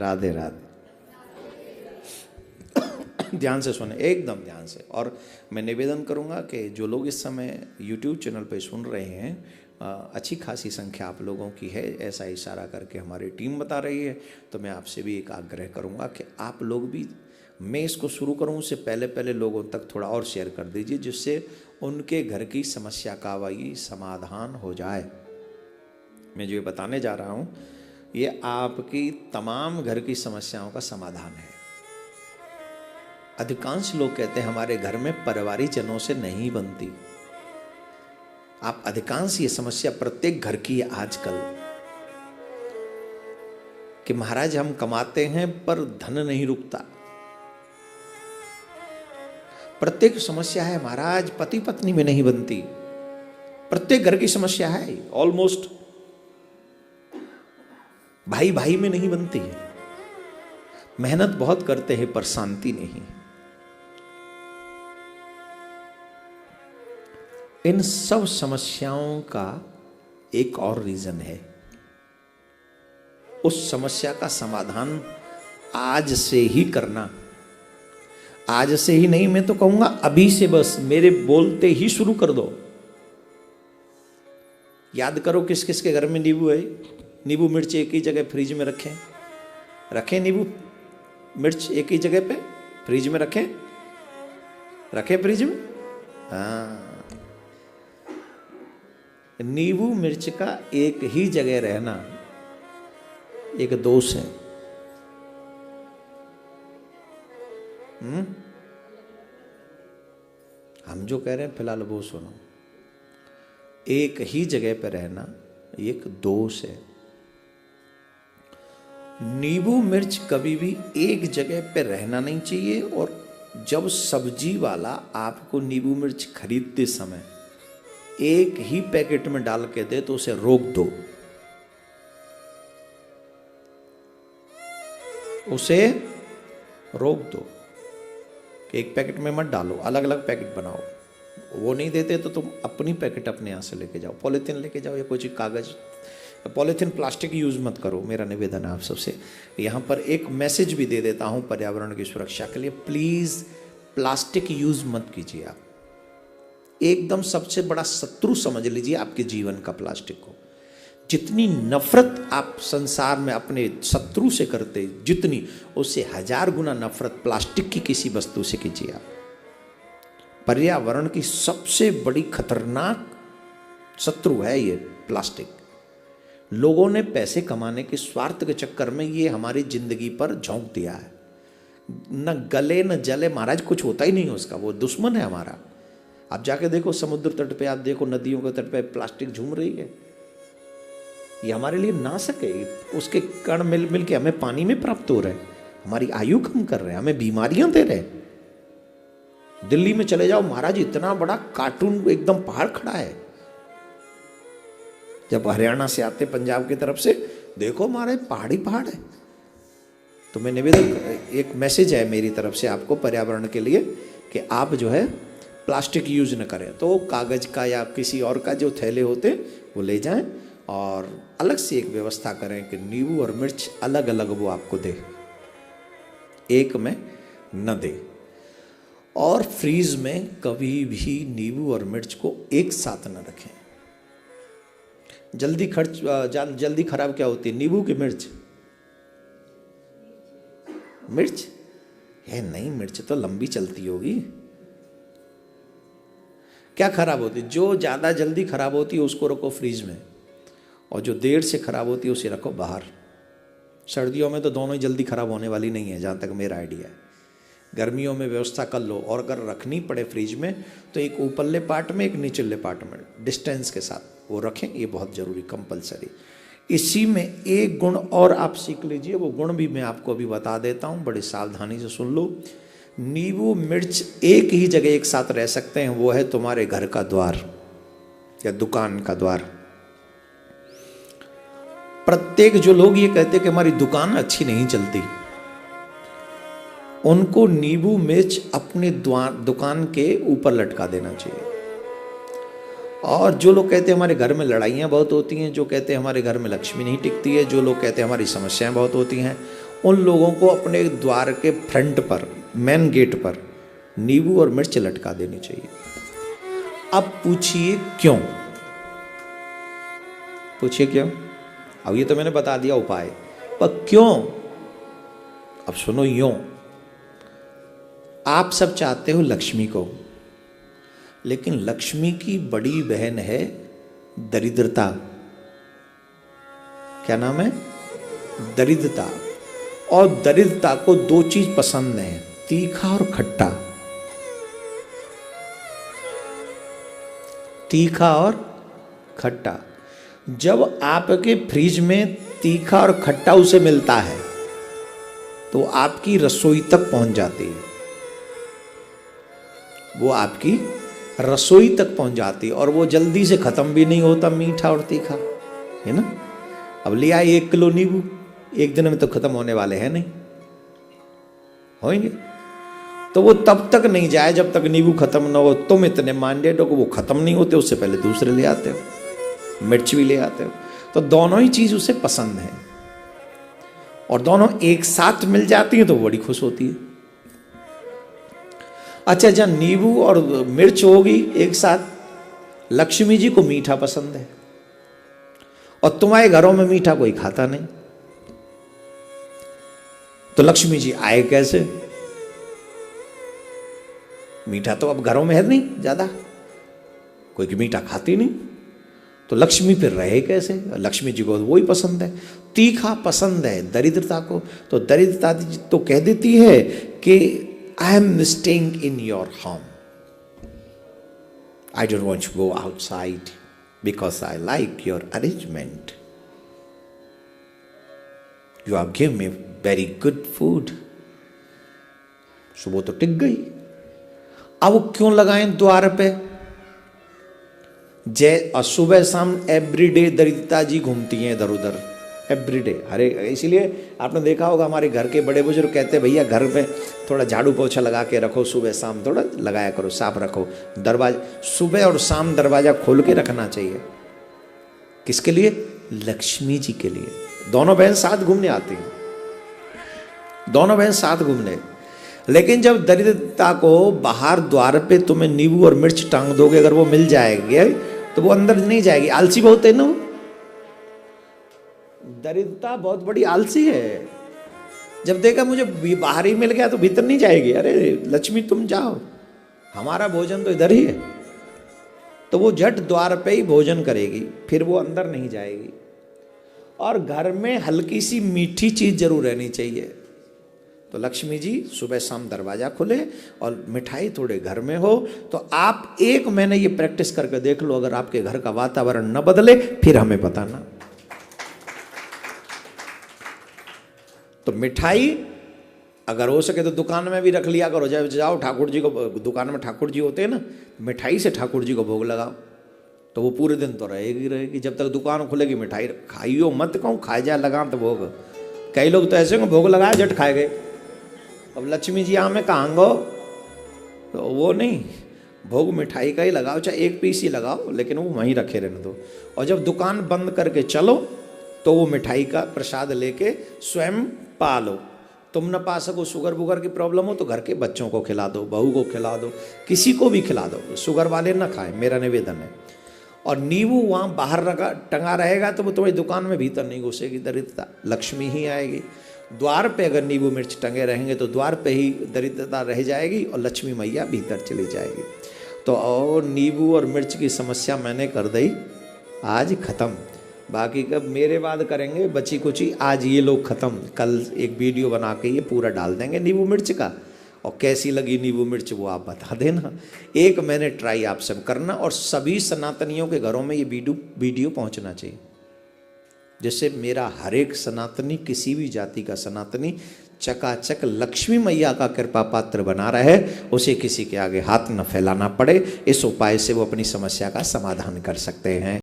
राधे राधे। ध्यान से सुने, एकदम ध्यान से। और मैं निवेदन करूंगा कि जो लोग इस समय YouTube चैनल पे सुन रहे हैं, अच्छी खासी संख्या आप लोगों की है, ऐसा इशारा करके हमारी टीम बता रही है। तो मैं आपसे भी एक आग्रह करूंगा कि आप लोग भी, मैं इसको शुरू करूं उससे पहले पहले लोगों तक थोड़ा और शेयर कर दीजिए, जिससे उनके घर की समस्या का वही समाधान हो जाए। मैं जो ये बताने जा रहा हूं, ये आपकी तमाम घर की समस्याओं का समाधान है। अधिकांश लोग कहते हैं हमारे घर में परिवारिक जनों से नहीं बनती। आप अधिकांश ये समस्या प्रत्येक घर की है आजकल, कि महाराज हम कमाते हैं पर धन नहीं रुकता। प्रत्येक समस्या है महाराज, पति पत्नी में नहीं बनती। प्रत्येक घर की समस्या है, ऑलमोस्ट भाई भाई में नहीं बनती है। मेहनत बहुत करते हैं पर शांति नहीं। इन सब समस्याओं का एक और रीजन है। उस समस्या का समाधान आज से ही करना। आज से ही नहीं, मैं तो कहूंगा अभी से, बस मेरे बोलते ही शुरू कर दो। याद करो किस किस के घर में नींबू है। नींबू मिर्च एक ही जगह फ्रिज में रखें। रखें नींबू मिर्च एक ही जगह पे फ्रिज में रखें। रखें फ्रिज में। हाँ, नींबू मिर्च का एक ही जगह रहना एक दोष है। हम जो कह रहे हैं फिलहाल वो सुनो। एक ही जगह पर रहना एक दोष है। नींबू मिर्च कभी भी एक जगह पर रहना नहीं चाहिए। और जब सब्जी वाला आपको नींबू मिर्च खरीदते समय एक ही पैकेट में डाल के दे तो उसे रोक दो। उसे रोक दो कि एक पैकेट में मत डालो, अलग अलग पैकेट बनाओ। वो नहीं देते तो तुम अपनी पैकेट अपने यहाँ से लेके जाओ। पॉलीथीन लेके जाओ या कुछ कागज, पॉलीथीन प्लास्टिक यूज मत करो। मेरा निवेदन है आप सबसे। यहाँ पर एक मैसेज भी दे देता हूँ पर्यावरण की सुरक्षा के लिए। प्लीज प्लास्टिक यूज मत कीजिए। आप एकदम सबसे बड़ा शत्रु समझ लीजिए आपके जीवन का प्लास्टिक को। जितनी नफरत आप संसार में अपने शत्रु से करते, जितनी, उससे 1000 गुना नफरत प्लास्टिक की किसी वस्तु से कीजिए आप। पर्यावरण की सबसे बड़ी खतरनाक शत्रु है ये प्लास्टिक। लोगों ने पैसे कमाने के स्वार्थ के चक्कर में ये हमारी जिंदगी पर झोंक दिया है। न गले न जले महाराज, कुछ होता ही नहीं उसका, वो दुश्मन है हमारा। आप जाके देखो समुद्र तट पे, आप देखो नदियों के तट पे प्लास्टिक झूम रही है। ये हमारे लिए नाशक है। उसके कण मिल मिल के हमें पानी में प्राप्त हो रहे हैं, हमारी आयु कम कर रहे हैं, हमें बीमारियां दे रहे हैं। दिल्ली में चले जाओ महाराज, इतना बड़ा कार्टून एकदम पहाड़ खड़ा है। जब हरियाणा से आते पंजाब की तरफ से, देखो हमारे पहाड़ी पहाड़ है। तो मैं निवेदन, एक मैसेज है मेरी तरफ से आपको पर्यावरण के लिए कि आप जो है प्लास्टिक यूज न करें। तो कागज का या किसी और का जो थैले होते वो ले जाएं और अलग से एक व्यवस्था करें कि नींबू और मिर्च अलग अलग वो आपको दे, एक में न दे। और फ्रीज में कभी भी नींबू और मिर्च को एक साथ न रखें। जल्दी खराब क्या होती है? नींबू की मिर्च? मिर्च है नहीं, मिर्च तो लंबी चलती होगी। क्या खराब होती? जो ज्यादा जल्दी खराब होती है उसको रखो फ्रीज में, और जो देर से खराब होती है उसे रखो बाहर। सर्दियों में तो दोनों ही जल्दी खराब होने वाली नहीं है, जहाँ तक मेरा आइडिया है। गर्मियों में व्यवस्था कर लो, और अगर रखनी पड़े फ्रिज में तो एक ऊपरले पार्ट में, एक निचले पार्ट में, डिस्टेंस के साथ वो रखें। ये बहुत जरूरी, कंपलसरी। इसी में एक गुण और आप सीख लीजिए, वो गुण भी मैं आपको अभी बता देता हूँ, बड़ी सावधानी से सुन लो। नींबू मिर्च एक ही जगह एक साथ रह सकते हैं, वो है तुम्हारे घर का द्वार या दुकान का द्वार। प्रत्येक जो लोग ये कहते कि हमारी दुकान अच्छी नहीं चलती, उनको नींबू मिर्च अपने दुकान के ऊपर लटका देना चाहिए। और जो लोग कहते हैं हमारे घर में लड़ाइयाँ बहुत होती हैं, जो कहते हैं हमारे घर में लक्ष्मी नहीं टिकती है, जो लोग कहते हैं हमारी समस्याएं बहुत होती हैं, उन लोगों को अपने द्वार के फ्रंट पर, मेन गेट पर नींबू और मिर्च लटका देनी चाहिए। अब पूछिए क्यों? पूछिए क्यों? अब ये तो मैंने बता दिया उपाय, पर क्यों? अब सुनो यूं, आप सब चाहते हो लक्ष्मी को, लेकिन लक्ष्मी की बड़ी बहन है दरिद्रता। क्या नाम है? दरिद्रता। और दरिद्रता को दो चीज पसंद है, तीखा और खट्टा। तीखा और खट्टा। जब आपके फ्रिज में तीखा और खट्टा उसे मिलता है तो आपकी रसोई तक पहुंच जाती है, वो आपकी रसोई तक पहुंच जाती है, और वो जल्दी से खत्म भी नहीं होता, मीठा और तीखा है ना। अब ले आए 1 किलो नींबू, एक दिन में तो खत्म होने वाले हैं नहीं, होंगे तो वो तब तक नहीं जाए जब तक नींबू खत्म ना हो। तुम इतने मांडेड हो कि वो खत्म नहीं होते, उससे पहले दूसरे ले आते हो, मिर्च भी ले आते हो। तो दोनों ही चीज उसे पसंद है, और दोनों एक साथ मिल जाती है तो बड़ी खुश होती है। अच्छा, जब नींबू और मिर्च होगी एक साथ, लक्ष्मी जी को मीठा पसंद है, और तुम्हारे घरों में मीठा कोई खाता नहीं, तो लक्ष्मी जी आए कैसे? मीठा तो अब घरों में है नहीं ज्यादा, कोई मीठा खाती नहीं, तो लक्ष्मी फिर रहे कैसे? लक्ष्मी जी को वही पसंद है, तीखा पसंद है दरिद्रता को। तो दरिद्रता तो कह देती है कि I am staying in your home, I don't want to go outside because I like your arrangement, you are give me very good food. सुबह तो टिक गई। अब क्यों लगाएं द्वार पे? जय सुबह शाम एवरीडे दरिद्रता जी घूमती हैं इधर उधर, एवरीडे। अरे इसीलिए आपने देखा होगा हमारे घर के बड़े बुजुर्ग कहते हैं भैया घर में थोड़ा झाड़ू पोछा लगा के रखो, सुबह शाम थोड़ा लगाया करो, साफ रखो दरवाजा, सुबह और शाम दरवाजा खोल के रखना चाहिए। किसके लिए? लक्ष्मी जी के लिए। दोनों बहन साथ घूमने आती हैं, दोनों बहन साथ घूमने। लेकिन जब दरिद्रता को बाहर द्वार पे तुम्हें नींबू और मिर्च टांग दोगे, अगर वो मिल जाएगी तो वो अंदर नहीं जाएगी। आलसी बहुत है ना वो, दरिद्रता बहुत बड़ी आलसी है। जब देखा मुझे बाहर ही मिल गया तो भीतर नहीं जाएगी। अरे लक्ष्मी तुम जाओ, हमारा भोजन तो इधर ही है। तो वो झट द्वार पे ही भोजन करेगी, फिर वो अंदर नहीं जाएगी। और घर में हल्की सी मीठी चीज जरूर रहनी चाहिए। तो लक्ष्मी जी सुबह शाम दरवाजा खुले और मिठाई थोड़े घर में हो। तो आप 1 महीने ये प्रैक्टिस करके देख लो, अगर आपके घर का वातावरण न बदले फिर हमें बताना। तो मिठाई अगर हो सके तो दुकान में भी रख लिया करो। जब जाओ ठाकुर जी को, दुकान में ठाकुर जी होते हैं ना, मिठाई से ठाकुर जी को भोग लगाओ, तो वो पूरे दिन तो रहेगी रहेगी। जब तक दुकान खुलेगी मिठाई खाइयो मत, कहूँ खाए जा लगा तो भोग। कई लोग तो ऐसे भोग लगाए झट खाए गए। अब लक्ष्मी जी में कहाँगो, तो वो नहीं, भोग मिठाई का ही लगाओ, चाहे 1 पीस ही लगाओ, लेकिन वो वहीं रखे रहने दो। और जब दुकान बंद करके चलो तो वो मिठाई का प्रसाद लेके स्वयं पा लो। तुम न पा सको, शुगर वुगर की प्रॉब्लम हो तो घर के बच्चों को खिला दो, बहू को खिला दो, किसी को भी खिला दो। शुगर वाले ना खाएं, मेरा निवेदन है। और नींबू वहाँ बाहर टंगा रहेगा तो वो तुम्हारी दुकान में भीतर नहीं घुसेगी दरिद्रता, लक्ष्मी ही आएगी। द्वार पे अगर नींबू मिर्च टंगे रहेंगे तो द्वार पे ही दरिद्रता रह जाएगी और लक्ष्मी मैया भीतर चली जाएगी। तो और नींबू और मिर्च की समस्या मैंने कर दी आज ख़त्म। बाकी कब मेरे बाद करेंगे बची कुची, आज ये लोग ख़त्म। कल एक वीडियो बना के ये पूरा डाल देंगे नींबू मिर्च का, और कैसी लगी नींबू मिर्च वो आप बता देना। 1 महीने ट्राई आप सब करना, और सभी सनातनियों के घरों में ये वीडियो पहुंचना चाहिए, जिससे मेरा हर एक सनातनी, किसी भी जाति का सनातनी चकाचक लक्ष्मी मैया का कृपा पात्र बना रहे, उसे किसी के आगे हाथ न फैलाना पड़े। इस उपाय से वो अपनी समस्या का समाधान कर सकते हैं।